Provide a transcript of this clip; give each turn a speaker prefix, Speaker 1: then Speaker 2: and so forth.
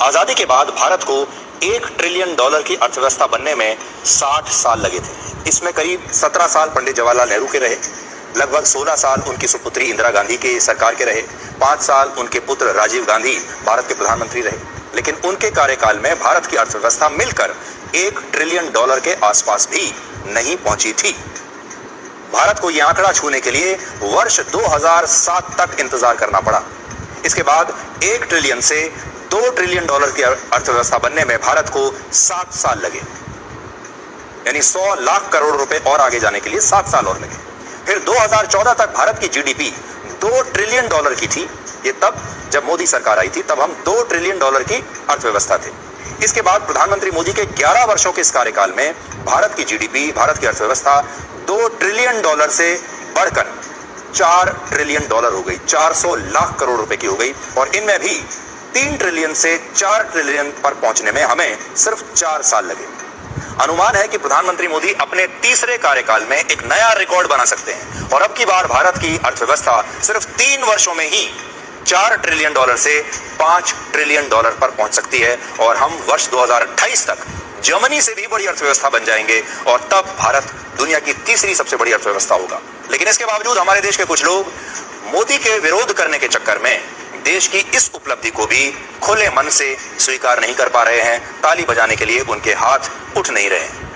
Speaker 1: आजादी के बाद भारत को $1 ट्रिलियन की अर्थव्यवस्था बनने में 60 साल लगे थे। इसमें करीब 17 साल पंडित जवाहरलाल नेहरू के रहे, लगभग 16 साल उनकी सुपुत्री इंदिरा गांधी के सरकार के रहे, 5 साल उनके पुत्र राजीव गांधी भारत के प्रधानमंत्री रहे। लेकिन उनके कार्यकाल में भारत की अर्थव्यवस्था मिलकर $1 ट्रिलियन के आसपास भी नहीं पहुंची थी। भारत को यह आंकड़ा छूने के लिए वर्ष 2007 तक इंतजार करना पड़ा। इसके बाद 1 ट्रिलियन से $2 ट्रिलियन की अर्थव्यवस्था बनने में भारत को 7 साल लगे, यानी 100 लाख करोड़ रुपए और आगे जाने के लिए 7 साल और लगे। फिर 2014 तक भारत की जीडीपी $2 ट्रिलियन की थी। ये तब जब मोदी सरकार आई थी, तब हम $2 ट्रिलियन की अर्थव्यवस्था थे। इसके बाद प्रधानमंत्री मोदी के 11 वर्षों के इस कार्यकाल में भारत की जीडीपी, भारत की अर्थव्यवस्था $2 ट्रिलियन से बढ़कर $4 ट्रिलियन हो गई, 400 लाख करोड़ रुपए की हो गई। और इनमें भी 3 ट्रिलियन से 4 ट्रिलियन पर पहुंचने में हमें सिर्फ 4 साल लगे। अनुमान है कि प्रधानमंत्री मोदी अपने तीसरे कार्यकाल में एक नया रिकॉर्ड बना सकते हैं और अब की बार भारत की अर्थव्यवस्था सिर्फ 3 वर्षों में ही $4 ट्रिलियन से $5 ट्रिलियन पर पहुंच सकती है और हम वर्ष 2028 तक जर्मनी से भी बड़ी अर्थव्यवस्था बन जाएंगे और तब भारत दुनिया की तीसरी सबसे बड़ी अर्थव्यवस्था होगा। लेकिन इसके बावजूद हमारे देश के कुछ लोग मोदी के विरोध करने के चक्कर में देश की इस उपलब्धि को भी खुले मन से स्वीकार नहीं कर पा रहे हैं। ताली बजाने के लिए उनके हाथ उठ नहीं रहे हैं।